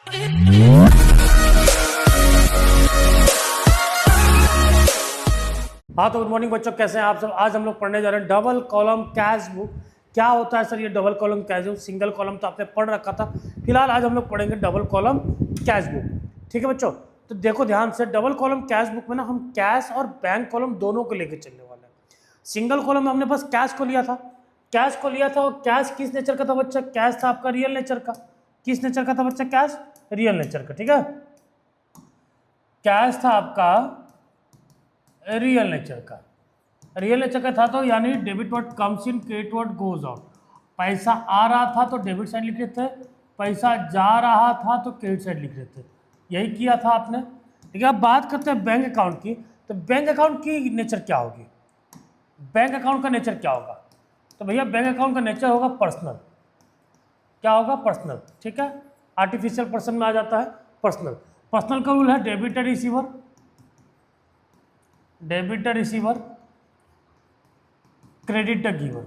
हाँ तो good morning बच्चों, कैसे हैं आप सब। आज हम लोग पढ़ने जा रहे हैं डबल कॉलम कैश बुक। क्या होता है सर ये double column cash book? Single column तो आपने पढ़ रखा था। फिलहाल आज हम लोग पढ़ेंगे डबल कॉलम कैश बुक। ठीक है बच्चों, तो देखो ध्यान से, डबल कॉलम कैश बुक में ना हम कैश और बैंक कॉलम दोनों को लेकर चलने वाले हैं। सिंगल कॉलम में हमने बस कैश को लिया था, कैश को लिया था। और कैश किस नेचर का था बच्चा? कैश था आपका रियल नेचर का। किस नेचर का था बच्चा? कैश रियल नेचर का। ठीक है, कैश था आपका रियल नेचर का। रियल नेचर का था तो यानी debit word comes in, credit word goes out. पैसा आ रहा था तो डेबिट साइड लिख रहे थे, पैसा जा रहा था तो क्रेडिट साइड लिख रहे थे। यही किया था आपने। ठीक है, अब बात करते हैं बैंक अकाउंट की। तो बैंक अकाउंट की नेचर क्या होगी? बैंक अकाउंट का नेचर क्या होगा? तो भैया बैंक अकाउंट का नेचर होगा पर्सनल। क्या होगा? पर्सनल। ठीक है, आर्टिफिशियल पर्सन में आ जाता है पर्सनल। पर्सनल का रूल है debtor receiver, debtor receiver, credit giver.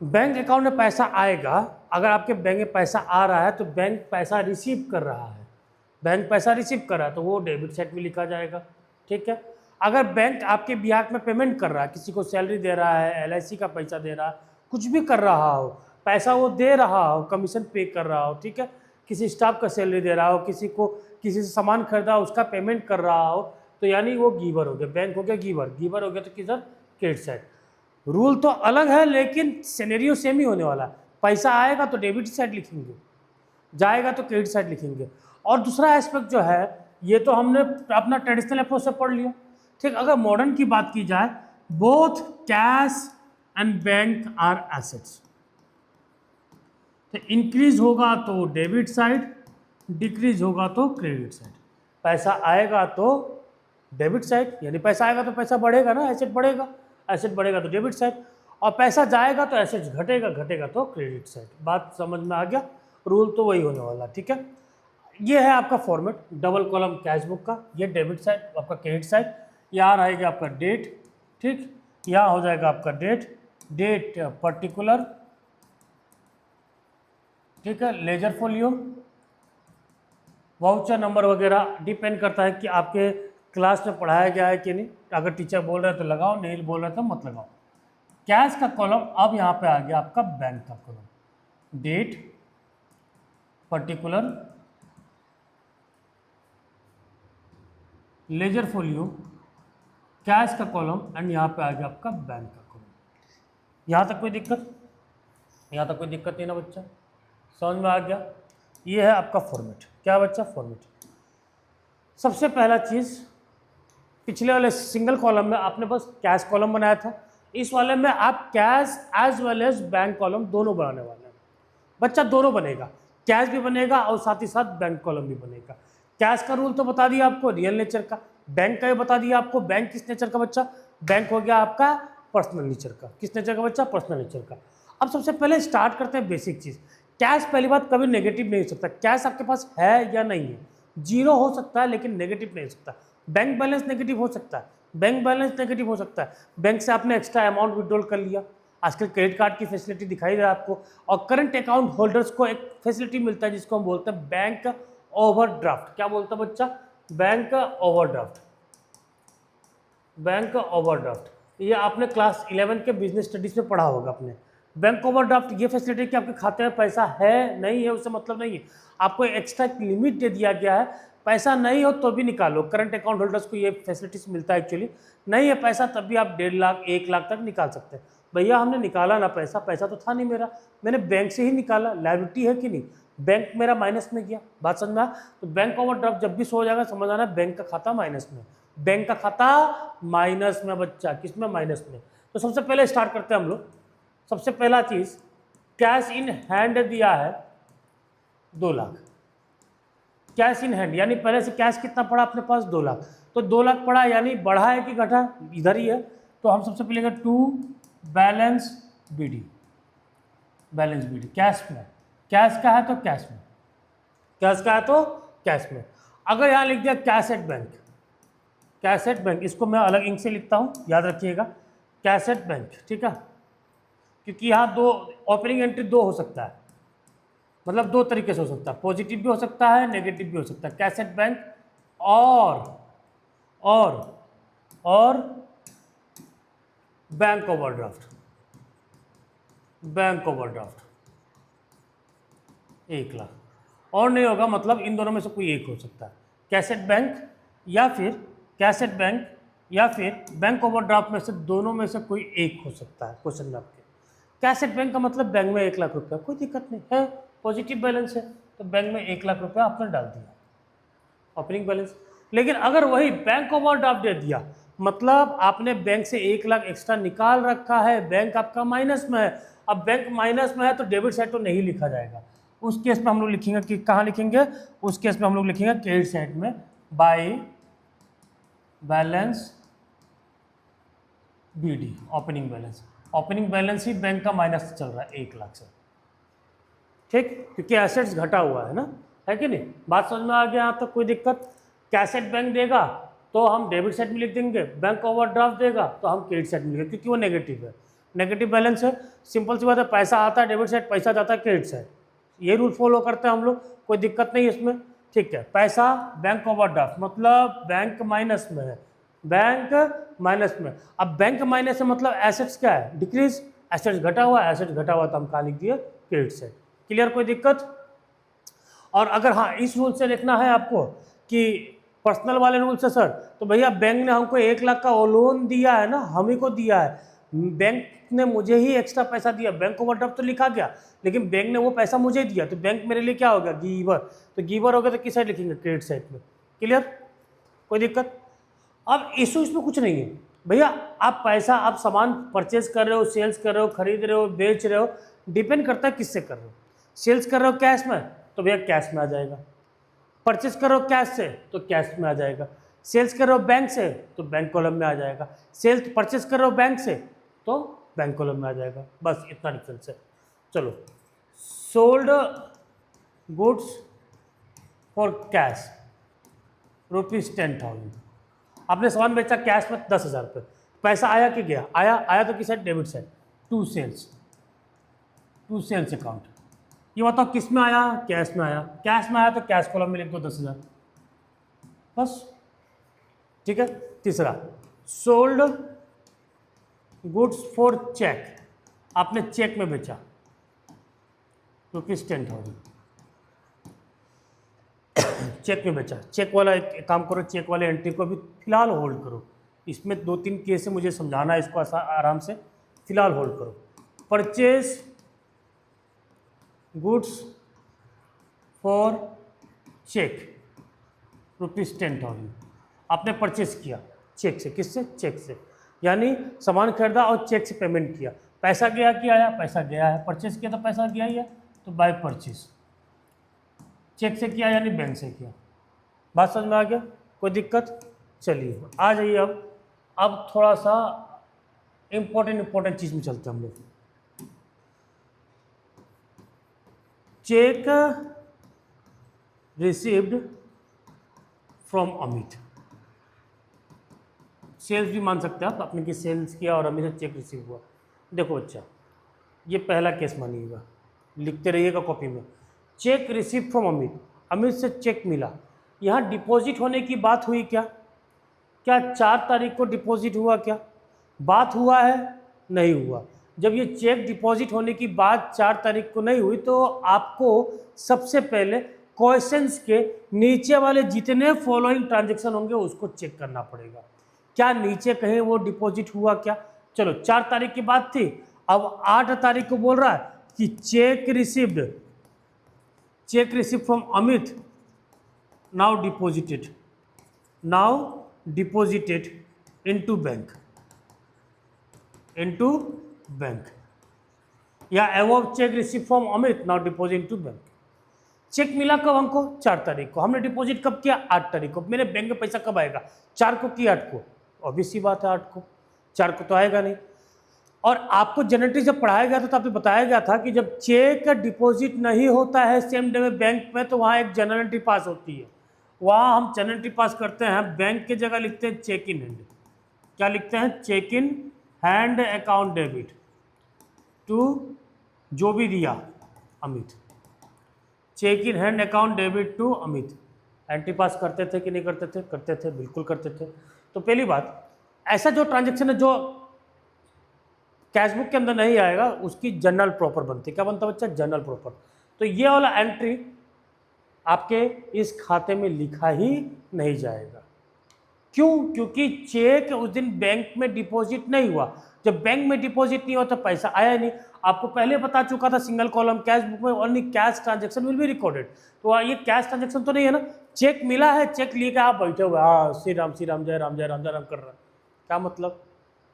Bank account में पैसा आएगा, अगर आपके बैंक में पैसा आ रहा है तो बैंक पैसा रिसीव कर रहा है, बैंक पैसा रिसीव कर रहा है तो वो डेबिट साइड में लिखा जाएगा। ठीक है, अगर बैंक आपके बिहार में पेमेंट कर रहा है, किसी को सैलरी दे रहा है, LIC का पैसा दे रहा है, कुछ भी कर रहा हो, पैसा वो दे रहा हो, कमीशन पे कर रहा हो, ठीक है, किसी स्टाफ का सैलरी दे रहा हो, किसी को किसी से सामान खरीदा उसका पेमेंट कर रहा हो, तो यानी वो गीवर हो गया। बैंक हो गया गीवर, गीवर हो गया तो किधर? Credit side. रूल तो अलग है लेकिन सिनेरियो सेम ही होने वाला है। पैसा आएगा तो डेबिट साइड लिखेंगे, जाएगा तो क्रेडिट साइड लिखेंगे। और दूसरा एस्पेक्ट जो है, ये तो हमने अपना ट्रेडिशनल अप्रोच से पढ़ लिया। ठीक, अगर मॉडर्न की बात की जाए, both cash and bank are assets. तो इंक्रीज होगा तो डेबिट साइड, डिक्रीज होगा तो क्रेडिट साइड। पैसा आएगा तो डेबिट साइड, यानी पैसा आएगा तो पैसा बढ़ेगा ना, एसेट बढ़ेगा, एसेट बढ़ेगा तो डेबिट साइड। और पैसा जाएगा तो एसेट घटेगा, घटेगा तो क्रेडिट साइड। बात समझ में आ गया? रूल तो वही होने वाला। ठीक है, ये है आपका format double column cash book का। ये डेबिट साइड आपका, क्रेडिट साइड। यहाँ रहेगा आपका डेट, ठीक, यहाँ हो जाएगा आपका डेट, डेट पर्टिकुलर, ठीक है, लेजर फोलियो, वाउचर नंबर वगैरह डिपेंड करता है कि आपके क्लास में पढ़ाया गया है कि नहीं। अगर टीचर बोल रहे हैं तो लगाओ, नहीं बोल रहे तो मत लगाओ। कैश का कॉलम अब यहाँ पे आ गया आपका बैंक का column, date particular, ledger folio, cash का कॉलम एंड यहाँ पे आ गया आपका बैंक का कॉलम। यहाँ तक कोई दिक्कत? यहाँ तक कोई दिक्कत नहीं ना बच्चा? समझ में आ गया? ये है आपका फॉर्मेट। क्या बच्चा? फॉर्मेट। सबसे पहला चीज़, पिछले वाले सिंगल कॉलम में आपने बस कैश कॉलम बनाया था, इस वाले में आप cash as well as bank column दोनों बनाने वाले हैं। बच्चा दोनों बनेगा, कैश भी बनेगा और साथ ही साथ बैंक कॉलम भी बनेगा। कैश का रूल तो बता दिया आपको, रियल नेचर का। बैंक का भी बता दिया आपको। बैंक किस नेचर का बच्चा? बैंक हो गया आपका पर्सनल नेचर का। किस नेचर का बच्चा? पर्सनल नेचर का। अब सबसे पहले स्टार्ट करते हैं बेसिक चीज़। कैश पहली बात कभी नेगेटिव नहीं हो सकता। कैश आपके पास है या नहीं है, जीरो हो सकता है लेकिन नेगेटिव नहीं हो सकता। बैंक बैलेंस नेगेटिव हो सकता है, बैंक बैलेंस नेगेटिव हो सकता है। बैंक से आपने एक्स्ट्रा अमाउंट विड्रॉल कर लिया, आजकल क्रेडिट कार्ड की फैसिलिटी दिखाई दे रहा है आपको। और करंट अकाउंट होल्डर्स को एक फैसिलिटी मिलता है जिसको हम बोलते हैं बैंक ओवरड्राफ्ट। क्या बोलते हैं बच्चा? Bank overdraft, bank overdraft. ये आपने क्लास 11 के बिजनेस स्टडीज में पढ़ा होगा अपने। बैंक ओवरड्राफ्ट ये फैसिलिटी कि आपके खाते में पैसा है नहीं है उससे मतलब नहीं है, आपको एक्स्ट्रा लिमिट दे दिया गया है, पैसा नहीं हो तो भी निकालो। करंट अकाउंट होल्डर्स को ये फैसिलिटीज मिलता है। एक्चुअली नहीं है पैसा तब भी आप 1.5 लाख 1 लाख तक निकाल सकते हैं। भैया हमने निकाला ना पैसा, पैसा तो था नहीं मेरा, मैंने बैंक से ही निकाला, लायबिलिटी है कि नहीं, बैंक मेरा माइनस में गया। बात समझ में आ? तो बैंक ओवरड्राफ्ट जब भी हो जाएगा समझ आना बैंक का खाता माइनस में, बैंक का खाता माइनस में बच्चा। किस में? माइनस में। तो सबसे पहले स्टार्ट करते हैं हम लोग। सबसे पहला चीज, कैश इन हैंड दिया है 2 लाख। कैश इन हैंड यानी पहले से कैश कितना पड़ा अपने पास? 2 लाख। तो 2 लाख पड़ा यानी बढ़ा है कि घटा? इधर ही है। तो हम सबसे पहले to balance BD, balance BD cash में। कैश का है तो कैश में, कैश का है तो कैश में। अगर यहाँ लिख दिया cash at bank, cash at bank, इसको मैं अलग इंक से लिखता हूँ, याद रखिएगा, कैश एट बैंक। ठीक है, क्योंकि यहाँ दो ओपनिंग एंट्री 2 हो सकता है, मतलब दो तरीके से हो सकता है, पॉजिटिव भी हो सकता है, नेगेटिव भी हो सकता है। कैश एट बैंक और bank overdraft, bank overdraft 1 lakh और नहीं होगा, मतलब इन दोनों में से कोई एक हो सकता है, कैश एट बैंक या फिर कैश एट बैंक या फिर बैंक ओवरड्राफ्ट में से दोनों में से कोई एक हो सकता है क्वेश्चन में आपके। कैश एट बैंक का मतलब बैंक में 1 लाख रुपया, कोई दिक्कत नहीं है, पॉजिटिव बैलेंस है तो बैंक में 1 लाख रुपया आपने डाल दिया ओपनिंग बैलेंस। लेकिन अगर वही बैंक ओवरड्राफ्ट दे दिया, मतलब आपने बैंक से 1 लाख एक्स्ट्रा निकाल रखा है, बैंक आपका माइनस में है, अब बैंक माइनस में है तो डेबिट साइड तो नहीं लिखा जाएगा, उस केस में हम लोग लिखेंगे कि कहाँ लिखेंगे, उस केस में हम लोग लिखेंगे क्रेडिट साइड में by balance BD, opening balance. Opening balance ही बैंक का माइनस चल रहा है 1 लाख से, ठीक, क्योंकि एसेट्स घटा हुआ है ना, है कि नहीं, बात समझ में आ गया यहाँ तक, कोई दिक्कत। कैश एट बैंक देगा तो हम डेबिट साइड में लिख देंगे, बैंक ओवरड्राफ्ट देगा तो हम क्रेडिट साइड में लिखेंगे, क्योंकि वो नेगेटिव है, नेगेटिव बैलेंस है, सिंपल सी बात है, पैसा आता है डेबिट साइड, पैसा जाता है क्रेडिट साइड, ये रूल फॉलो करते हैं हम लोग, कोई दिक्कत नहीं है इसमें, ठीक है। पैसा बैंक ओवरड्राफ्ट मतलब बैंक माइनस में है, बैंक माइनस में, अब बैंक माइनस है मतलब एसेट्स क्या है, डिक्रीज, एसेट्स घटा हुआ, एसेट्स घटा हुआ तो हम कहाँ लिख दिए, क्रेडिट साइड, क्लियर, कोई दिक्कत। और अगर हाँ इस रूल से देखना है आपको कि पर्सनल वाले रूल से सर, तो भैया बैंक ने हमको 1 लाख का लोन दिया है ना, हम ही को दिया है, बैंक ने मुझे ही एक्स्ट्रा पैसा दिया, बैंक ओवरड्राफ्ट तो लिखा गया लेकिन बैंक ने वो पैसा मुझे दिया, तो बैंक मेरे लिए क्या हो गया, गीवर, तो गीवर हो गया तो किस साइड लिखेंगे, क्रेडिट साइड में, क्लियर, कोई दिक्कत। अब इशू इसमें कुछ नहीं है भैया, आप पैसा, आप सामान परचेज कर रहे हो, सेल्स कर रहे हो, खरीद रहे हो, बेच रहे हो, डिपेंड करता है किससे कर रहे हो, सेल्स कर रहे हो कैश में तो भैया कैश में आ जाएगा, परचेज कर रहे हो कैश से तो कैश में आ जाएगा, सेल्स कर रहे हो बैंक से तो बैंक कॉलम में आ जाएगा, सेल्स परचेज कर रहे हो बैंक से तो बैंक कॉलम में आ जाएगा, बस इतना डिफरेंस है। चलो, सोल्ड गुड्स फॉर कैश ₹10,000, आपने सामान बेचा कैश में 10,000 रुपये, पैसा आया कि गया, आया तो किस side, debit side, to sales account, ये बताओ किस में आया, कैश में आया, कैश में आया तो कैश कॉलम में लिख दो 10,000, बस, ठीक है। तीसरा, सोल्ड गुड्स फॉर चेक, आपने चेक में बेचा ₹10,000, चेक में बेचा, चेक वाला एक काम करो, चेक वाले एंट्री को भी फिलहाल होल्ड करो, इसमें 2-3 केस है, मुझे समझाना है इसको आराम से, फिलहाल होल्ड करो। परचेज गुड्स फॉर चेक ₹10,000, आपने परचेज किया चेक से, किससे, चेक से, यानी सामान खरीदा और चेक से पेमेंट किया, पैसा गया कि आया, पैसा गया है, परचेज किया तो पैसा गया ही है, तो बाय परचेज, चेक से किया यानी बैंक से किया, बात समझ में आ गया, कोई दिक्कत। चलिए आ जाइए, अब थोड़ा सा इंपॉर्टेंट चीज़ में चलते हैं हम लोग। Cheque received from Amit, sales भी मान सकते हैं आप, आपने कि सेल्स किया और अमित से चेक रिसीव हुआ। देखो अच्छा, ये पहला केस मानिएगा, लिखते रहिएगा कॉपी में, check receive from Amit, Amit से चेक मिला, यहाँ डिपॉजिट होने की बात हुई क्या, क्या 4 तारीख को डिपॉजिट हुआ, क्या बात हुआ है, नहीं हुआ। जब ये चेक डिपॉजिट होने की बात 4 तारीख को नहीं हुई तो आपको सबसे पहले क्वेश्चंस के नीचे वाले जितने फॉलोइंग ट्रांजैक्शन होंगे उसको चेक करना पड़ेगा, क्या नीचे कहीं वो डिपॉजिट हुआ क्या। चलो 4 तारीख की बात थी, अब 8 तारीख को बोल रहा है कि cheque receive from Amit, now deposited into bank, या above cheque receive from Amit, now deposit into bank. Cheque मिला कब हमको, 4 तारीख को, हमने डिपॉजिट कब किया, 8 तारीख को, मेरे बैंक में पैसा कब आएगा, 4 को कि 8 को, ऑब्वियस सी बात है 8 को, 4 को तो आएगा नहीं। और आपको जनरली जब पढ़ाया गया था तो आपको बताया गया था कि जब चेक डिपॉजिट नहीं होता है सेम डे में बैंक में, तो वहाँ एक जनरल एंट्री पास होती है, वहाँ हम जनरल एंट्री पास करते हैं, बैंक की जगह लिखते हैं चेक इन हैंड, क्या लिखते हैं, cheque in hand account debit to जो भी दिया Amit, cheque in hand account debit to Amit. Entry pass करते थे कि नहीं करते थे? करते थे, बिल्कुल करते थे। तो पहली बात, ऐसा जो ट्रांजेक्शन है जो कैश बुक के अंदर नहीं आएगा उसकी जनरल प्रॉपर बनती है। क्या बनता है बच्चा? General proper. तो ये वाला एंट्री आपके इस खाते में लिखा ही नहीं जाएगा। क्यों? क्योंकि चेक उस दिन बैंक में डिपॉजिट नहीं हुआ। जब बैंक में डिपॉजिट नहीं हुआ तो पैसा आया नहीं। आपको पहले बता चुका था सिंगल कॉलम कैश बुक में only cash transaction will be recorded. तो ये कैश ट्रांजैक्शन तो नहीं है ना। चेक मिला है, चेक लेके आप बैठे हुए, हाँ श्री राम जय राम जय राम जय राम कर रहा है। क्या मतलब?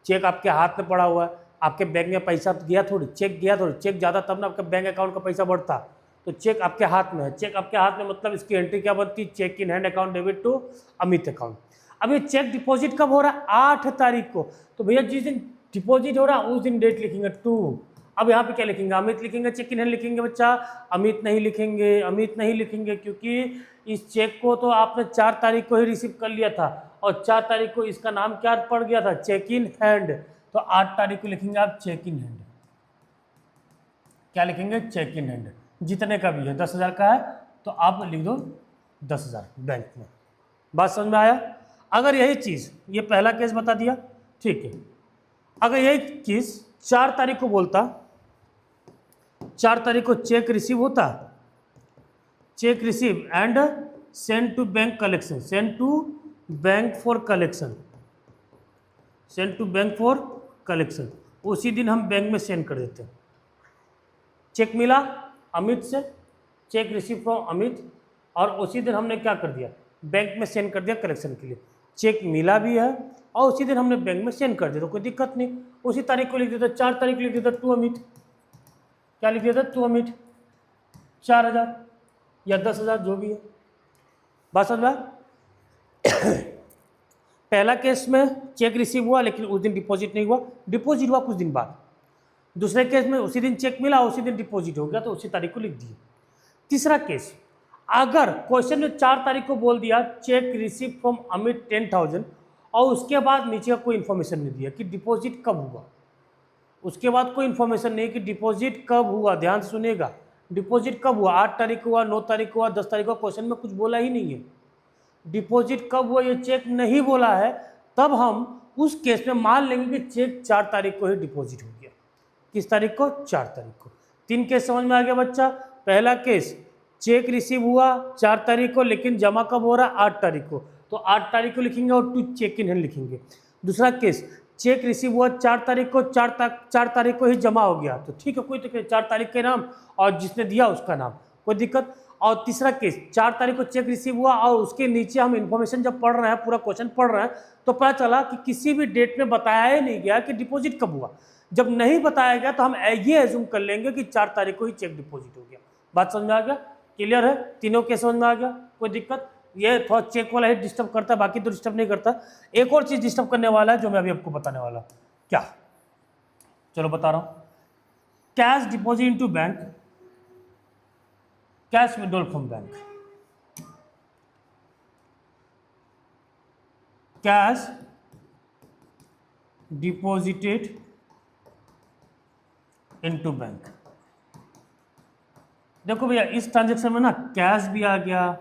चेक आपके हाथ में पड़ा हुआ है, आपके बैंक में पैसा तो गया थोड़ी, चेक गया थोड़ी। चेक जाता तब ना आपके बैंक अकाउंट का पैसा बढ़ता। तो चेक आपके हाथ में है। चेक आपके हाथ में मतलब इसकी एंट्री क्या बनती? Cheque in hand account debit to Amit account. अब ये चेक डिपॉजिट कब हो रहा है? 8 तारीख को। तो भैया जिस दिन डिपॉजिट हो रहा है उस दिन डेट लिखेंगे 2। अब यहाँ पे क्या लिखेंगे? अमित लिखेंगे, चेक इन हैंड लिखेंगे बच्चा? अमित नहीं लिखेंगे, अमित नहीं लिखेंगे, क्योंकि इस चेक को तो आपने 4 तारीख को ही रिसीव कर लिया था और 4 तारीख को इसका नाम क्या पड़ गया था? Cheque in hand. तो 8 तारीख को लिखेंगे आप चेक इन हैंड। क्या लिखेंगे? Cheque in hand. जितने का भी है, 10,000 का है तो आप लिख दो 10,000 बैंक में। बात समझ में आया? अगर यही चीज़, ये पहला केस बता दिया, ठीक है। अगर यही चीज़ 4 तारीख को बोलता, 4 तारीख को चेक रिसीव होता, cheque receive and send to bank collection, send to bank for collection, send to bank for collection, उसी दिन हम बैंक में सेंड कर देते। चेक मिला अमित से, चेक रिसीव फ्रॉम अमित, और उसी दिन हमने क्या कर दिया? बैंक में सेंड कर दिया कलेक्शन के लिए। चेक मिला भी है और उसी दिन हमने बैंक में सेंड कर दिया, तो कोई दिक्कत नहीं। उसी तारीख को लिख देता, 4 तारीख को लिख देता टू अमित। क्या लिख देता? टू अमित 4,000 या 10,000 जो भी है। बात समझ में? पहला केस में चेक रिसीव हुआ लेकिन उस दिन डिपॉजिट नहीं हुआ, डिपॉजिट हुआ कुछ दिन बाद। दूसरे केस में उसी दिन चेक मिला, उसी दिन डिपॉजिट हो गया, तो उसी तारीख को लिख दिए। तीसरा केस, अगर क्वेश्चन में 4 तारीख को बोल दिया चेक रिसीव फ्रॉम अमित 10,000 और उसके बाद नीचे का कोई इन्फॉर्मेशन नहीं दिया कि डिपॉजिट कब हुआ, उसके बाद कोई इन्फॉर्मेशन नहीं कि डिपॉजिट कब हुआ। ध्यान से सुनिएगा, डिपॉजिट कब हुआ? 8 तारीख को हुआ, 9 तारीख को हुआ, 10 तारीख को। क्वेश्चन में कुछ बोला ही नहीं है डिपॉजिट कब हुआ, ये चेक नहीं बोला है, तब हम उस केस में मान लेंगे कि चेक 4 तारीख को ही डिपॉजिट हो गया। किस तारीख को? 4 तारीख को। 3 केस समझ में आ गया बच्चा? पहला केस, चेक रिसीव हुआ 4 तारीख को लेकिन जमा कब हो रहा है? 8 तारीख को, तो 8 तारीख को लिखेंगे और टू चेक इन हैंड लिखेंगे। दूसरा केस, चेक रिसीव हुआ 4 तारीख को, 4 तारीख को ही जमा हो गया, तो ठीक है, कोई तो 4 तारीख के नाम और जिसने दिया उसका नाम, कोई दिक्कत। और तीसरा केस, 4 तारीख को चेक रिसीव हुआ और उसके नीचे हम इन्फॉर्मेशन जब पढ़ रहे हैं, पूरा क्वेश्चन पढ़ रहे हैं, तो पता चला कि किसी भी डेट में बताया ही नहीं गया कि डिपॉजिट कब हुआ। जब नहीं बताया गया तो हम ये एज्यूम कर लेंगे कि 4 तारीख को ही चेक डिपॉजिट हो गया। बात समझ में आ गया? क्लियर है? तीनों केस समझ में आ गया? कोई दिक्कत? ये थोड़ा चेक वाला ही डिस्टर्ब करता है, बाकी तो डिस्टर्ब नहीं करता। एक और चीज़ डिस्टर्ब करने वाला है जो मैं अभी आपको बताने वाला। क्या? चलो बता रहा हूँ। Cash deposit into bank, cash withdrawal from bank, cash deposited into bank. देखो भैया, इस ट्रांजेक्शन में ना कैश भी आ गया,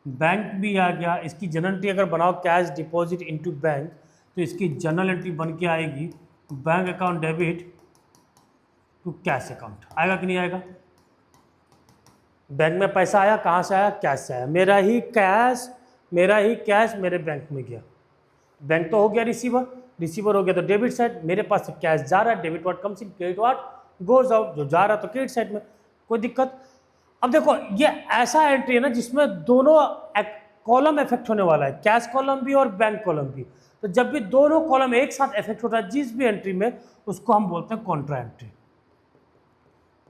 बैंक भी आ गया। इसकी जनरल एंट्री अगर बनाओ कैश डिपॉजिट इनटू बैंक, तो इसकी जनरल एंट्री बन के आएगी bank account debit to cash account. आएगा कि नहीं आएगा? बैंक में पैसा आया, कहाँ से आया? कैश से आया। मेरा ही कैश मेरे बैंक में गया। बैंक तो हो गया रिसीवर, रिसीवर हो गया तो डेबिट साइड, मेरे पास से कैश जा रहा है, debit what comes in, credit what goes out. जो जा रहा तो क्रेडिट साइड में, कोई दिक्कत? अब देखो, ये ऐसा एंट्री है ना जिसमें दोनों कॉलम इफेक्ट होने वाला है, कैश कॉलम भी और बैंक कॉलम भी। तो जब भी दोनों कॉलम एक साथ इफेक्ट होता है जिस भी एंट्री में, उसको हम बोलते हैं कॉन्ट्रा एंट्री।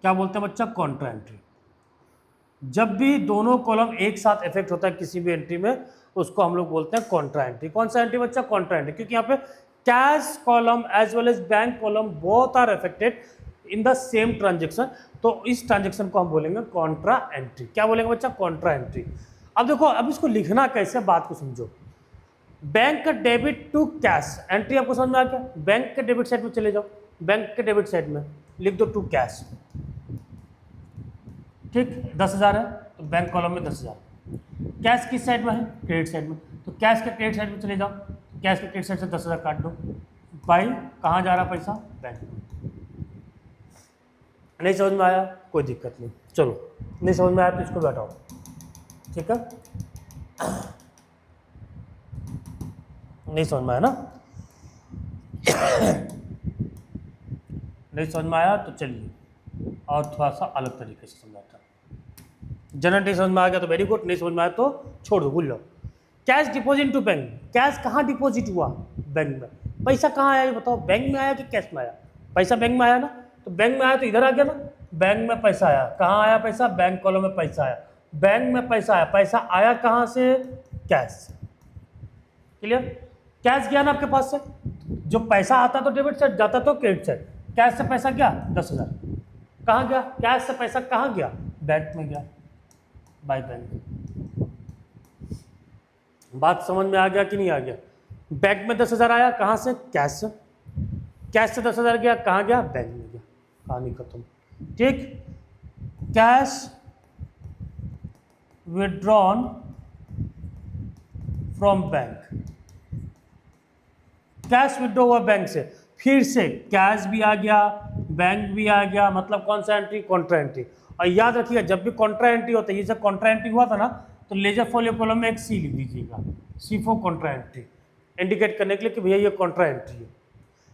क्या बोलते हैं बच्चा? Contra entry. जब भी दोनों कॉलम एक साथ इफेक्ट होता है किसी भी एंट्री में, उसको हम लोग बोलते हैं कॉन्ट्रा एंट्री। कौन सा एंट्री बच्चा? कॉन्ट्रा एंट्री, क्योंकि यहाँ पे cash column as well as bank column both are affected in the same transaction. तो इस ट्रांजेक्शन को हम बोलेंगे कॉन्ट्रा एंट्री। क्या बोलेंगे बच्चा? Contra entry. अब देखो, अब इसको लिखना कैसे, बात को समझो। बैंक का डेबिट टू कैश एंट्री आपको समझ में आ गया? बैंक के डेबिट साइड में चले जाओ, बैंक के डेबिट साइड में लिख दो टू कैश, ठीक, 10,000 है तो बैंक कॉलम में 10,000। कैश किस साइड में है? क्रेडिट साइड में, तो कैश के क्रेडिट साइड में चले जाओ, कैश के क्रेडिट साइड से 10,000 काट दो। भाई कहाँ जा रहा पैसा? बैंक में। नहीं समझ में आया? कोई दिक्कत नहीं, चलो नहीं समझ में आया तो इसको बैठाओ, ठीक है। नहीं समझ में आया ना? नहीं समझ में आया तो चलिए और थोड़ा सा अलग तरीके से समझाता हूँ। जनरल नहीं समझ में आ गया तो वेरी गुड, नहीं समझ में आया तो छोड़ दो, भूल जाओ। Cash deposit to bank, cash कहाँ डिपॉजिट हुआ? बैंक में। पैसा कहाँ आया ये बताओ, बैंक में आया कि कैश में आया? पैसा बैंक में आया ना, तो बैंक में आया तो इधर आ गया ना, बैंक में पैसा आया। कहाँ आया पैसा? बैंक कॉलम में पैसा आया, बैंक में पैसा आया। पैसा आया कहाँ से? कैश से। क्लियर? कैश गया ना आपके पास से, जो पैसा आता तो डेबिट साइड, जाता तो क्रेडिट साइड। कैश से पैसा गया 10,000, कहाँ गया? कैश से पैसा कहाँ गया? बैंक में गया, बाय बैंक। बात समझ में आ गया कि नहीं आ गया? बैंक में 10,000 आया, कहाँ से? कैश से। कैश से 10,000 गया, कहाँ गया? बैंक में गया, कहानी खत्म। ठीक, cash withdrawn from bank, cash withdraw हुआ बैंक से, फिर से कैश भी आ गया, बैंक भी आ गया, मतलब कौन सा एंट्री? Contra entry. और याद रखिएगा जब भी कॉन्ट्रा एंट्री होता है, ये जब कॉन्ट्रा एंट्री हुआ था ना, तो लेजर फोलियो कॉलम में एक सी लिख दीजिएगा, सी फॉर कॉन्ट्रा एंट्री, इंडिकेट करने के लिए कि भैया ये कॉन्ट्रा एंट्री है।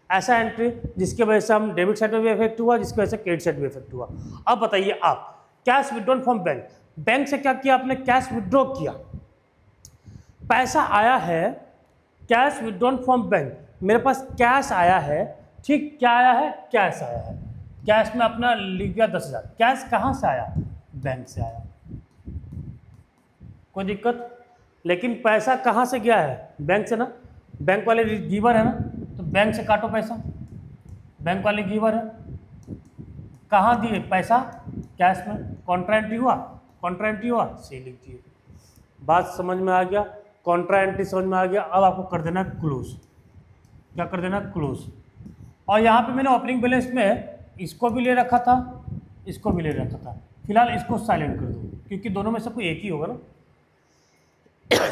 ऐसा एंट्री जिसके वजह से हम डेबिट साइड में भी इफेक्ट हुआ, जिसकी वजह से क्रेडिट साइड में इफेक्ट हुआ। अब बताइए आप, cash withdrawn from bank, bank से क्या किया आपने? कैश विड्रॉ किया, पैसा आया है, कैश विड्रॉन फ्रॉम बैंक, मेरे पास कैश आया है। ठीक, क्या आया है? कैश आया है। कैश में अपना लिख गया 10,000। कैश कहाँ से आया? बैंक से आया, कोई दिक्कत? लेकिन पैसा कहाँ से गया है? बैंक से ना, बैंक वाले गिवर है ना, तो बैंक से काटो पैसा, बैंक वाले गिवर है। कहाँ दिए पैसा? कैश में। कॉन्ट्रा एंट्री हुआ, कॉन्ट्रा एंट्री हुआ, सही लिख दिए। बात समझ में आ गया? कॉन्ट्रा एंट्री समझ में आ गया। अब आपको कर देना क्लोज। क्या कर देना? क्लोज। और यहाँ पे मैंने ओपनिंग बैलेंस में इसको भी ले रखा था, इसको भी ले रखा था। फिलहाल इसको साइलेंट कर दो, क्योंकि दोनों में से कोई एक ही होगा ना,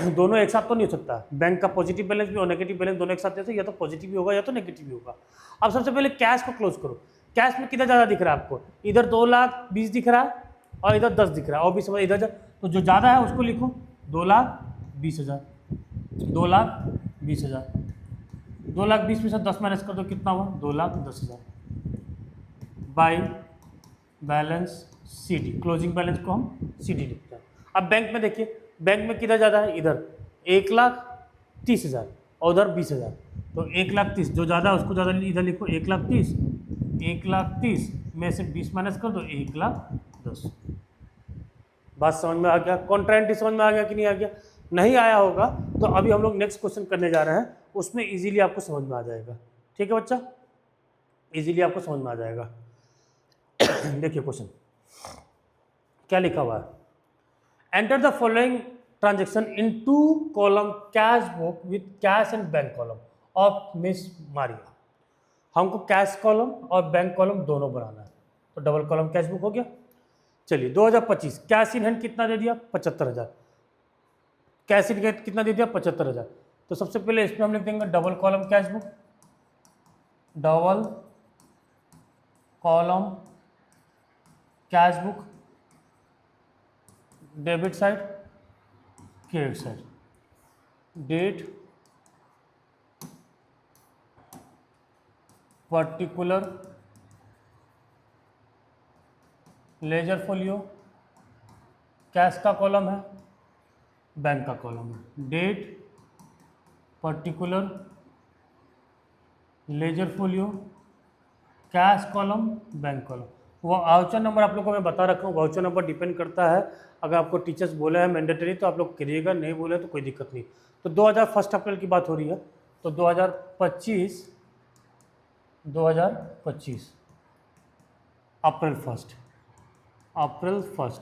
दोनों एक साथ तो नहीं हो सकता। बैंक का पॉजिटिव बैलेंस भी और नेगेटिव बैलेंस दोनों एक साथ जैसे, या तो पॉजिटिव भी होगा या तो नेगेटिव भी होगा। अब सबसे पहले कैश को क्लोज करो। कैश में कितना ज़्यादा दिख रहा है आपको? इधर 2,20,000 दिख रहा है और इधर 10 दिख रहा है, और भी समझ इधर तो जो ज़्यादा है उसको लिखो, 2,20,000, 2,20,000, 2,20,000 में से 10 माइनस कर दो, कितना हुआ? 2,10,000 by balance C D. Closing balance को हम सी डी लिखते हैं। अब बैंक में देखिए, बैंक में किधर ज़्यादा है? इधर 1,30,000 और उधर 20,000, तो 1,30,000 जो ज़्यादा है उसको ज़्यादा इधर लिखो, 1,30,000, 1,30,000 में से 20 माइनस कर दो, 1,10,000। बात समझ में आ गया? कॉन्ट्रा एंट्री समझ में आ गया कि नहीं आ गया? नहीं आया होगा तो अभी हम लोग नेक्स्ट क्वेश्चन करने जा रहे हैं, उसमें इजीली आपको समझ में आ जाएगा। ठीक है बच्चा, इजीली आपको समझ में आ जाएगा। देखिए क्वेश्चन क्या लिखा हुआ है, enter the following transaction in two column cash book with cash and bank column of Miss Maria. हमको कैश कॉलम और बैंक कॉलम दोनों बनाना है, तो डबल कॉलम कैश बुक हो गया। चलिए 2025 कैश इन हैंड कितना दे दिया? 75,000। कैश इन हैंड कितना दे दिया? 75,000। तो सबसे पहले इसमें हम लिख देंगे double column cash book, double column cash book, debit side credit side, date particular ledger folio, cash का कॉलम है, बैंक का कॉलम है, date particular ledger folio, cash column, bank column. वो वाउचर नंबर आप लोग को मैं बता रखा हूँ, वाउचर नंबर डिपेंड करता है, अगर आपको टीचर्स बोले हैं मैंडेटरी तो आप लोग करिएगा, नहीं बोले तो कोई दिक्कत नहीं। तो 2001 अप्रैल की बात हो रही है, तो 2025 अप्रैल 1,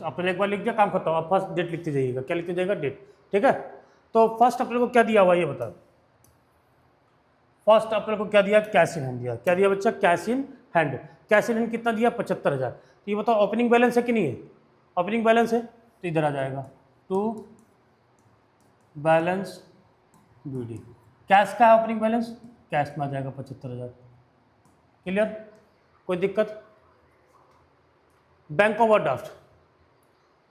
अप्रैल एक बार लिख दिया, काम खत्म। आप फर्स्ट डेट लिखते जाइएगा, क्या लिखते जाइएगा? डेट। ठीक है, तो 1 अप्रैल को क्या दिया हुआ ये बता। 1 अप्रैल को क्या दिया? कैश इन हैंड दिया। क्या दिया बच्चा? Cash in hand. Cash in hand कितना दिया? 75,000। तो ये बताओ ओपनिंग बैलेंस है कि नहीं है? ओपनिंग बैलेंस है तो इधर आ जाएगा टू बैलेंस BD। कैश का है ओपनिंग बैलेंस, कैश में आ जाएगा 75,000। क्लियर, कोई दिक्कत? बैंक ओवरड्राफ्ट,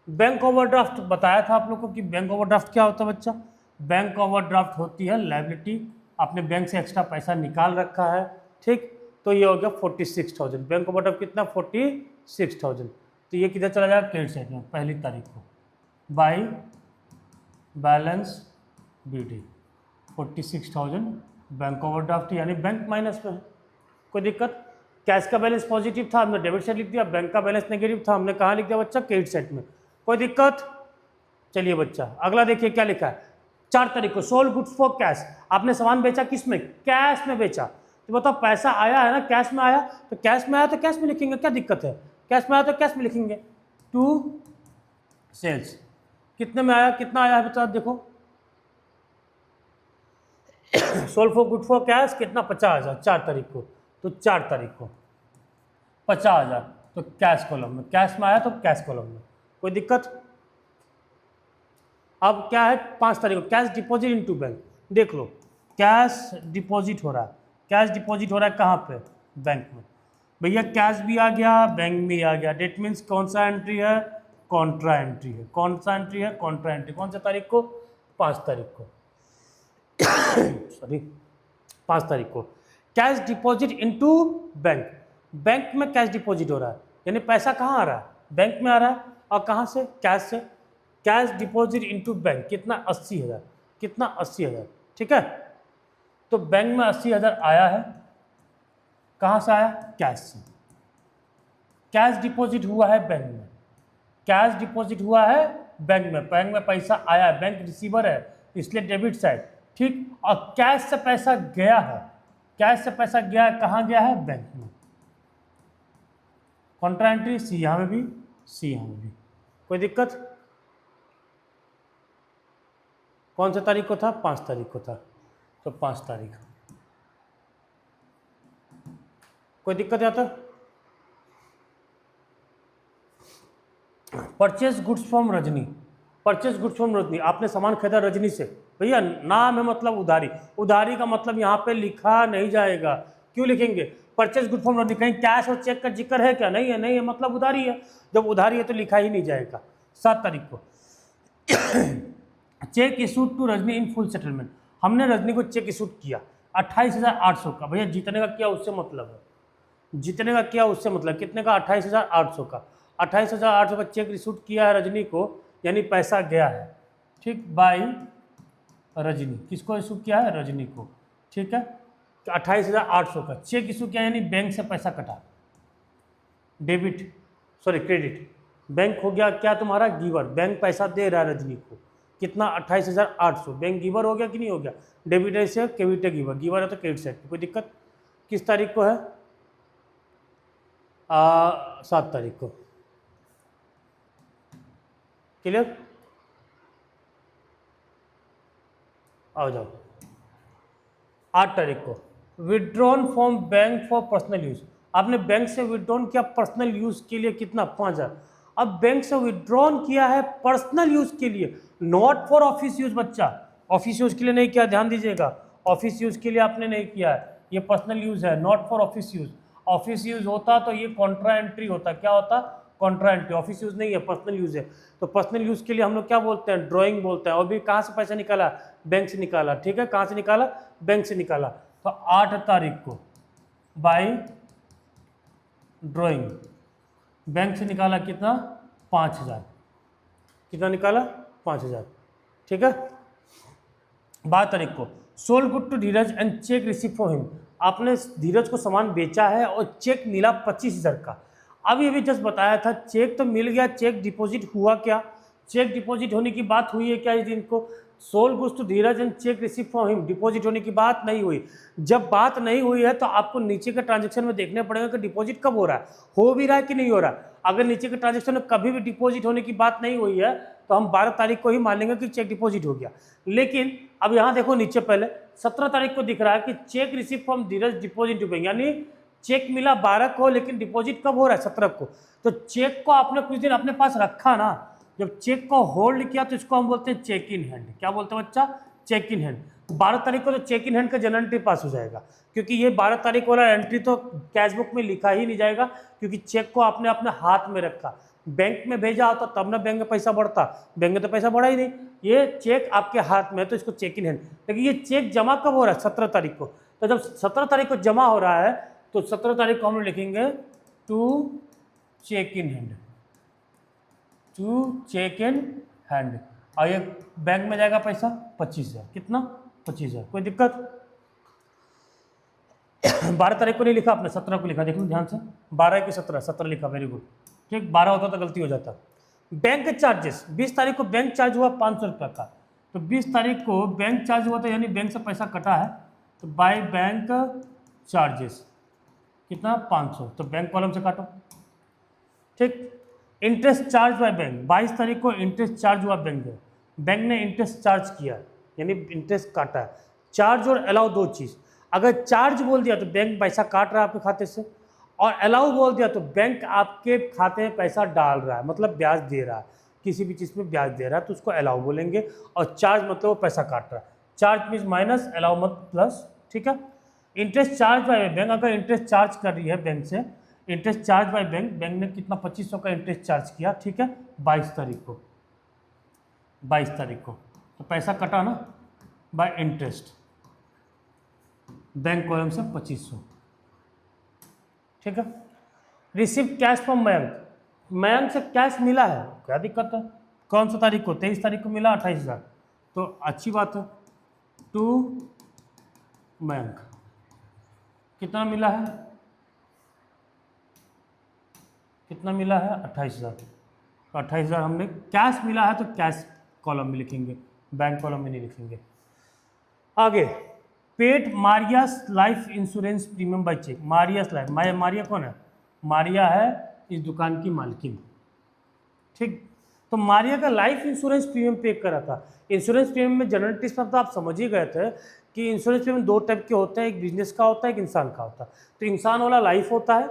बैंक ओवरड्राफ्ट बताया था आप लोग को कि बैंक ओवरड्राफ्ट क्या होता है बच्चा। बैंक ओवरड्राफ्ट होती है लायबिलिटी, आपने बैंक से एक्स्ट्रा पैसा निकाल रखा है, ठीक, तो ये हो गया 46,000। बैंक ओवरड्राफ्ट कितना, 46,000। तो ये किधर चला जाएगा, क्रेडिट साइड में, पहली तारीख को by balance BD 46,000 bank overdraft यानी बैंक माइनस में है। कोई दिक्कत? कैश का बैलेंस पॉजिटिव था, हमने डेबिट साइड लिख दिया, बैंक का बैलेंस नेगेटिव था, हमने कहाँ लिख दिया बच्चा, क्रेडिट साइड में। कोई दिक्कत? चलिए बच्चा अगला देखिए क्या लिखा है। 4 तारीख को सोल्ड गुड्स फॉर कैश, आपने सामान बेचा किस में, कैश में बेचा। तो बताओ पैसा आया है ना, कैश में आया, तो कैश में आया तो कैश में लिखेंगे, क्या दिक्कत है, कैश में आया तो कैश में लिखेंगे। टू सेल्स कितने में आया, कितना आया है बच्चा देखो, sold for good for cash कितना, 50,000 4 तारीख को, तो 4 तारीख को 50,000, तो कैश कॉलम में, कैश में आया तो कैश कॉलम में। कोई दिक्कत? अब क्या है, 5 तारीख को कैश डिपॉजिट इनटू बैंक, देख लो कैश डिपॉजिट हो रहा है, कैश डिपॉजिट हो रहा है कहाँ पे, बैंक में। भैया कैश भी आ गया, बैंक भी आ गया, डेट मीन्स कौन सा एंट्री है, कॉन्ट्रा एंट्री है। कौन सा एंट्री है, कॉन्ट्रा एंट्री। कौन सा तारीख को, 5 तारीख को सॉरी 5 तारीख को cash deposit into bank, bank में कैश डिपॉजिट हो रहा है, यानी पैसा कहाँ आ रहा है, बैंक में आ रहा है, और कहाँ से, कैश से। कैश डिपॉजिट इनटू बैंक कितना, 80,000, कितना 80,000, ठीक है। तो बैंक में 80,000 आया है, कहाँ से आया, कैश से। कैश डिपॉजिट हुआ है बैंक में, कैश डिपॉजिट हुआ है बैंक में पैसा आया है, बैंक रिसीवर है इसलिए डेबिट साइड, ठीक। और कैश से पैसा गया है, कैश से पैसा गया है, कहाँ गया है, बैंक में। कॉन्ट्रा एंट्री सी यहाँ में भी, सी यहाँ में भी। कोई दिक्कत? कौन सा तारीख को था, 5 तारीख को था, तो 5 तारीख। कोई दिक्कत है तो? Purchase goods from Rajni, purchase goods from Rajni, आपने सामान खरीदा रजनी से। भैया नाम है मतलब उधारी, उधारी का मतलब यहाँ पे लिखा नहीं जाएगा। क्यों लिखेंगे, परचेज गुड फ्रॉम रजनी, कहीं कैश और चेक का जिक्र है क्या, नहीं है, नहीं है, मतलब उधारी है। जब उधारी है तो लिखा ही नहीं जाएगा। 7 तारीख को cheque issued to Rajni in full settlement, हमने रजनी को चेक इशूड किया 28,800 का। भैया जितने का किया उससे मतलब है, जितने का किया उससे मतलब, कितने का, 28,800 का। 28,800 का चेक इशूड किया है रजनी को, यानी पैसा गया है, ठीक, बाय रजनी। किसको इशू किया है, रजनी को, ठीक है। तो 28,800 का चेक इशू किया, यानी बैंक से पैसा कटा, डेबिट सॉरी क्रेडिट। बैंक हो गया क्या तुम्हारा, गिवर, बैंक पैसा दे रहा है रजनी को, कितना, 28,800। बैंक गिवर हो गया कि नहीं हो गया, डेबिट है से क्रेडिट है गिवर, गिवर है तो क्रेडिट साइड। कोई दिक्कत? किस तारीख को है, 7 तारीख को। क्लियर? आओ जाओ। 8 तारीख को withdrawn from bank for personal use, आपने बैंक से विड्रॉन किया पर्सनल यूज के लिए, कितना, 5,000। अब बैंक से विड्रॉन किया है पर्सनल यूज के लिए, नॉट फॉर ऑफिस यूज। बच्चा ऑफिस यूज के लिए नहीं किया, ध्यान दीजिएगा, ऑफिस यूज के लिए आपने नहीं किया है, ये पर्सनल यूज है, not for office use. Office use होता तो ये कॉन्ट्रा एंट्री होता, क्या होता, कॉन्ट्रा एंट्री। ऑफिस यूज नहीं है, पर्सनल यूज है, तो पर्सनल यूज के लिए हम लोग क्या बोलते हैं, ड्राइंग बोलते हैं। और भी कहाँ से पैसा निकाला, बैंक से निकाला, ठीक है। कहाँ से निकाला, बैंक से निकाला। तो 8 तारीख को बाय ड्राइंग बैंक से निकाला, कितना, 5,000, कितना निकाला, 5,000, ठीक है। 12 तारीख को sold good to Dheeraj and cheque receive for him, आपने धीरज को सामान बेचा है और चेक मिला 25,000 का। अभी अभी जस्ट बताया था, चेक तो मिल गया, चेक डिपॉजिट हुआ क्या, चेक डिपॉजिट होने की बात हुई है क्या इस दिन को, sold goods to Dheeraj and cheque receive from him, deposit होने की बात नहीं हुई। जब बात नहीं हुई है तो आपको नीचे के ट्रांजेक्शन में देखने पड़ेगा कि डिपॉजिट कब हो रहा है, हो भी रहा है कि नहीं हो रहा है। अगर नीचे के ट्रांजेक्शन में कभी भी डिपॉजिट होने की बात नहीं हुई है तो हम 12 तारीख को ही मान लेंगे कि चेक डिपॉजिट हो गया। लेकिन अब यहाँ देखो नीचे पहले 17 तारीख को दिख रहा है कि cheque receive from Dheeraj deposit to bank, यानी चेक मिला 12 को, लेकिन डिपॉजिट कब हो रहा है 17 को। तो चेक को आपने कुछ दिन अपने पास रखा ना, जब चेक को होल्ड किया तो इसको हम बोलते हैं चेक इन हैंड। क्या बोलते हैं बच्चा? Check in hand. 12 तारीख को तो चेक इन हैंड का जनरल एंट्री पास हो जाएगा, क्योंकि ये 12 तारीख वाला एंट्री तो कैश बुक में लिखा ही नहीं जाएगा, क्योंकि चेक को आपने अपने हाथ में रखा। बैंक में भेजा होता तब ना बैंक में पैसा बढ़ता, बैंक में तो पैसा बढ़ा ही नहीं। ये चेक आपके हाथ में, तो इसको चेक इन हैंड। लेकिन ये चेक जमा कब हो रहा है? 17 तारीख को। तो जब 17 तारीख को जमा हो रहा है तो 17 तारीख को हम लोग लिखेंगे to cheque in hand, to cheque in hand. और ये बैंक में जाएगा पैसा 25,000। कितना? 25,000। कोई दिक्कत? 12 तारीख को नहीं लिखा आपने, 17 को लिखा, देखो ध्यान से। 12 की 17 लिखा, वेरी गुड। ठीक, 12 होता तो गलती हो जाता। बैंक चार्जेस, 20 तारीख को बैंक चार्ज हुआ 500 रुपये का। तो 20 तारीख को बैंक चार्ज हुआ, तो यानी बैंक से पैसा कटा है, तो बाय बैंक चार्जेस कितना? 500। तो बैंक कॉलम से काटो। ठीक। इंटरेस्ट चार्ज बाय बैंक, 22 तारीख को इंटरेस्ट चार्ज हुआ बैंक में, बैंक ने इंटरेस्ट चार्ज किया, यानी इंटरेस्ट काटा है। चार्ज और अलाउ दो चीज़। अगर चार्ज बोल दिया तो बैंक पैसा काट रहा है आपके खाते से, और अलाउ बोल दिया तो बैंक आपके खाते में पैसा डाल रहा है, मतलब ब्याज दे रहा है, किसी भी चीज़ में ब्याज दे रहा है, तो उसको अलाउ बोलेंगे। और चार्ज मतलब वो पैसा काट रहा है। चार्ज मीन्स माइनस, अलाउ मत प्लस। ठीक है। इंटरेस्ट चार्ज बाय बैंक, अगर इंटरेस्ट चार्ज कर रही है बैंक से, interest charge by bank, bank ने कितना? 2500 का इंटरेस्ट चार्ज किया। ठीक है। 22 तारीख को, 22 तारीख को तो पैसा कटा ना बाय इंटरेस्ट, बैंक कॉलम से 2500। ठीक है। Receive cash from Mayank, Mayank से कैश मिला है, क्या दिक्कत है? कौन सा तारीख को? 23 तारीख को मिला 28,000, तो अच्छी बात है। टू मयंक कितना मिला है? कितना मिला है? 28,000। तो 28,000 हमने कैश मिला है, तो कैश कॉलम में लिखेंगे, बैंक कॉलम में नहीं लिखेंगे। आगे, paid Maria's life insurance premium by cheque. Maria's life, Maria कौन है? मारिया है इस दुकान की मालकिन। ठीक। तो मारिया का लाइफ इंश्योरेंस प्रीमियम पे करा था। इंश्योरेंस प्रीमियम में जनरल टिप्स में तो आप समझ ही गए थे कि इंश्योरेंस प्रीमियम दो टाइप के होते हैं, एक बिजनेस का होता है, एक इंसान का होता है। तो इंसान वाला लाइफ होता है,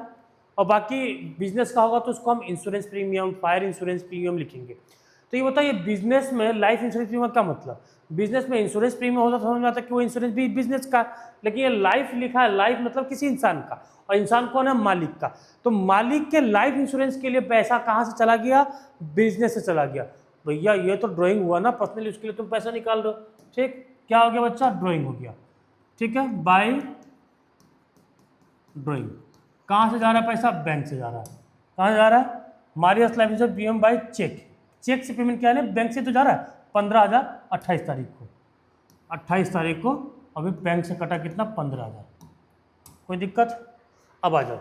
और बाकी बिजनेस का होगा तो उसको हम insurance premium, fire insurance premium लिखेंगे। तो ये बताइए, बिजनेस में लाइफ इंश्योरेंस प्रीमियम का मतलब, बिजनेस में इंश्योरेंस प्रीमियम होता तो समझ में आता कि वो इंश्योरेंस भी बिजनेस का, लेकिन ये लाइफ लिखा है, लाइफ मतलब किसी इंसान का, और इंसान कौन है? मालिक का। तो मालिक के लाइफ इंश्योरेंस के लिए पैसा कहाँ से चला गया? बिजनेस से चला गया। भैया ये तो ड्राइंग हुआ ना, पर्सनली उसके लिए तुम पैसा निकाल दो। ठीक, क्या हो गया बच्चा? ड्राइंग हो गया। ठीक है, बाय ड्राइंग। कहाँ से जा रहा है पैसा? बैंक से जा रहा है। कहाँ से जा रहा है? Maria's life insurance premium by cheque. Cheque से पेमेंट क्या है? बैंक से तो जा रहा है 15,000 28 तारीख को, 28 तारीख को। अभी बैंक से कटा कितना? 15,000। कोई दिक्कत? अब आ जाओ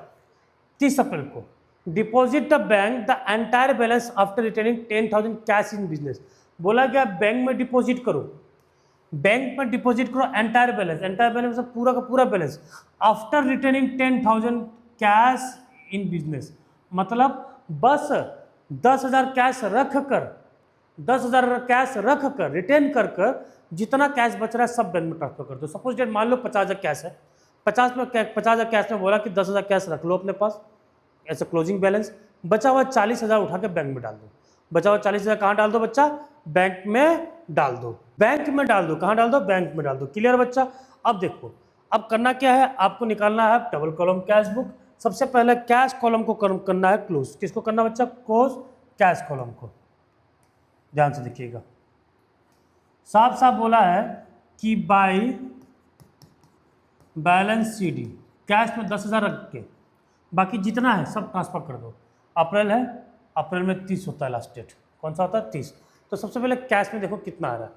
30 अप्रैल को, deposit the bank the entire balance after returning 10,000 cash in business. बोला गया बैंक में डिपॉजिट करो, बैंक में डिपॉजिट करो एंटायर बैलेंस, एंटायर बैलेंस मतलब पूरा का पूरा balance, after returning 10,000 cash in business. मतलब बस 10,000 कैश रख कर, 10,000 कैश रख कर, रिटर्न कर कर जितना कैश बच रहा है सब बैंक में ट्रांसफर कर दो। सपोज डेट मान लो 50,000 कैश है, 50,000 कैश में बोला कि 10,000 कैश रख लो अपने पास ऐसे क्लोजिंग बैलेंस, बचा हुआ 40,000 उठा के बैंक में डाल दो। बचा हुआ 40,000 कहाँ डाल दो बच्चा? बैंक में डाल दो, बैंक में डाल दो। कहाँ डाल दो? बैंक में डाल दो। क्लियर बच्चा? अब देखो, अब करना क्या है, आपको निकालना है डबल कॉलम कैश बुक। सबसे पहले कैश कॉलम को करना है क्लोज। किसको करना बच्चा? क्लोज कैश कॉलम को। ध्यान से देखिएगा, साफ साफ बोला है कि बाय बैलेंस CD कैश में 10,000 रख के बाकी जितना है सब ट्रांसफर कर दो। अप्रैल है, अप्रैल में 30 होता है लास्ट डेट। कौन सा होता है? 30। तो सबसे पहले कैश में देखो कितना आ रहा है।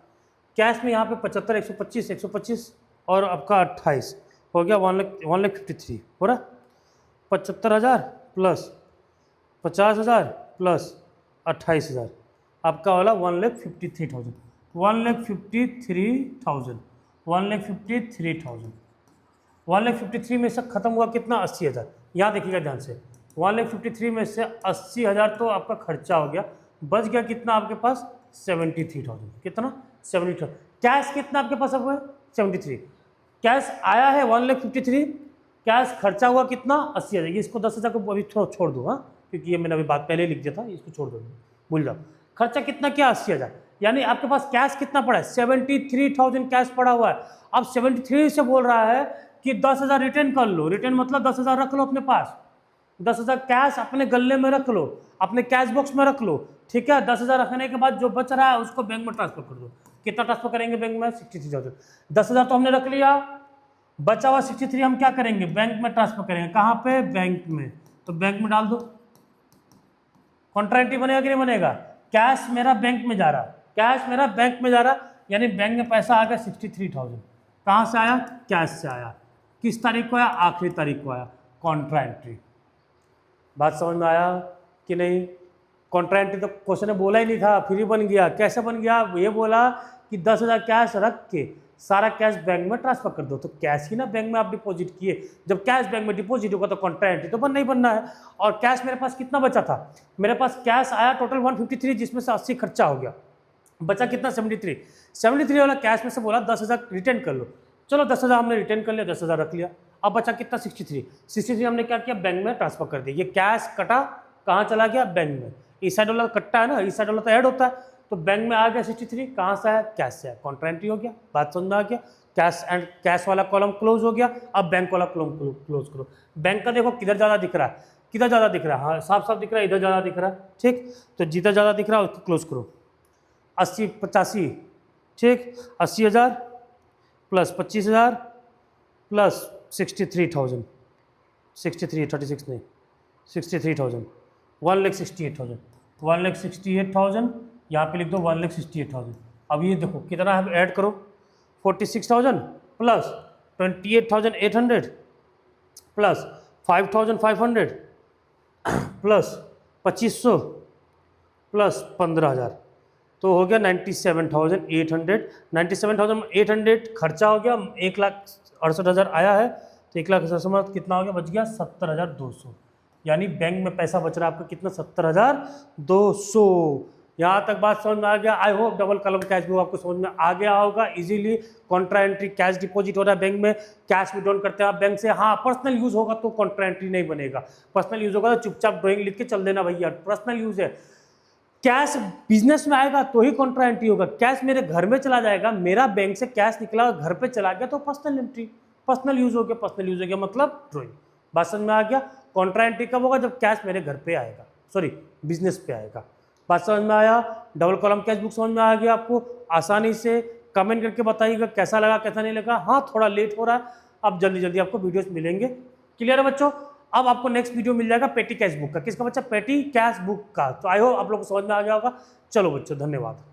कैश में यहाँ पे 75, 125, 125 और आपका 28 हो गया 1,53 हो रहा। 75,000 प्लस 50,000 प्लस 28,000 आपका वाला 1,53,000, 1,53,000, 1,53,000। 1,53,000 में से खत्म हुआ कितना? 80,000। यहाँ देखिएगा ध्यान से, 1,53,000 में से 80,000 तो आपका खर्चा हो गया, बच गया कितना आपके पास? 73,000। कितना? 73,000। कैश कितना आपके पास अब है? 73। कैश आया है 1,53,000, कैश खर्चा हुआ कितना 80,000, इसको 10,000 को अभी थोड़ा छोड़ दो, हाँ, क्योंकि ये मैंने अभी बात पहले लिख दिया था, इसको छोड़ दो, भूल जाओ। खर्चा कितना किया 80,000, यानी आपके पास कैश कितना पड़ा है 73,000 कैश पड़ा हुआ है। अब 73 से बोल रहा है कि 10,000 रिटर्न कर लो, रिटर्न मतलब 10,000 रख लो अपने पास, 10,000 कैश अपने गले में रख लो, अपने कैश बॉक्स में रख लो, ठीक है। 10,000 रखने के बाद जो बच रहा है उसको बैंक में ट्रांसफर कर दो। कितना ट्रांसफर करेंगे बैंक में 63,000। 10,000 तो हमने रख लिया, बचा हुआ 63 हम क्या करेंगे बैंक में ट्रांसफर करेंगे। कहाँ पे बैंक में, तो बैंक में डाल दो। कॉन्ट्रा एंट्री बनेगा कि नहीं बनेगा, कैश मेरा बैंक में जा रहा, कैश मेरा बैंक में जा रहा, यानी बैंक में पैसा आ गया 63,000। कहाँ से आया, कैश से आया। किस तारीख को आया, आखिरी तारीख को आया। कॉन्ट्रा एंट्री, बात समझ में आया कि नहीं। कॉन्ट्रा एंट्री तो क्वेश्चन ने बोला ही नहीं था, फिर ही बन गया। कैसे बन गया, ये बोला कि 10,000 कैश रख के सारा कैश बैंक में ट्रांसफर कर दो, तो कैश ही ना बैंक में आप डिपॉजिट किए, जब कैश बैंक में डिपॉजिट होगा तो कॉन्ट्रा एंट्री तो बनना ही बनना है। और कैश मेरे पास कितना बचा था, मेरे पास कैश आया टोटल 153, जिसमें से 80 खर्चा हो गया, बचा कितना 73 वाला कैश में से बोला 10,000 रिटर्न कर लो। चलो 10,000 हमने रिटर्न कर लिया, 10,000 रख लिया। अब बचा कितना 63 हमने क्या किया, बैंक में ट्रांसफर कर दिया। ये कैश कटा कहाँ चला गया, बैंक में। इस साइड वाला कट्टा है ना, इस साइड वाला तो ऐड होता है, तो बैंक में आ गया 63। कहाँ से आया, कैश से आया। कॉन्ट्रा एंट्री हो गया, बात समझ में आ गया। कैश वाला कॉलम क्लोज हो गया। अब बैंक वाला कॉलम क्लोज करो। बैंक का देखो किधर ज़्यादा दिख रहा है, किधर ज़्यादा दिख रहा है, हाँ साफ साफ दिख रहा है, इधर ज़्यादा दिख रहा है, ठीक। तो जिधर ज़्यादा दिख रहा है उसको क्लोज करो। 80 85, ठीक, 80,000 प्लस 25,000 प्लस 63,000, 36 नहीं 63,000, 1,68,000, 1,68,000, यहाँ पे लिख दो 1,68,000। अब ये देखो कितना है, ऐड करो 46,000 प्लस 28,800 प्लस 5,500 प्लस 2,500 प्लस 15,000, तो हो गया 97,800। 97,800 खर्चा हो गया, 1,68,000 आया है, तो 1,68,000 कितना हो गया, बच गया 70,200। यानी बैंक में पैसा बच रहा है आपका कितना, 70,200। यहाँ तक बात समझ में आ गया। I hope double column cash book आपको समझ में आ गया होगा easily. Contra entry, cash deposit हो रहा है बैंक में, कैश विड्रॉल करते हैं आप बैंक से। हाँ पर्सनल यूज होगा तो कॉन्ट्रा एंट्री नहीं बनेगा, पर्सनल यूज होगा तो चुपचाप ड्राइंग लिख के चल देना भैया, पर्सनल यूज है। कैश बिजनेस में आएगा तो ही कॉन्ट्रा एंट्री होगा। कैश मेरे घर में चला जाएगा, मेरा बैंक से कैश निकला घर पे चला गया तो पर्सनल एंट्री, पर्सनल यूज हो गया। पर्सनल यूज हो गया मतलब ड्राइंग। बात समझ में आ गया। कॉन्ट्रा एंट्री कब होगा, जब कैश मेरे घर पे आएगा, सॉरी बिजनेस पे आएगा। बात समझ में आया। डबल कॉलम कैश बुक समझ में आ गया आपको। आसानी से कमेंट करके बताइएगा कैसा लगा कैसा नहीं लगा। हाँ थोड़ा लेट हो रहा है, अब जल्दी जल्दी आपको वीडियोस मिलेंगे। क्लियर है बच्चों। अब आपको नेक्स्ट वीडियो मिल जाएगा पेटी कैश बुक का। किसका बच्चा, पेटी कैश बुक का। तो आई होप आप लोग को समझ में आ गया होगा। चलो बच्चों धन्यवाद।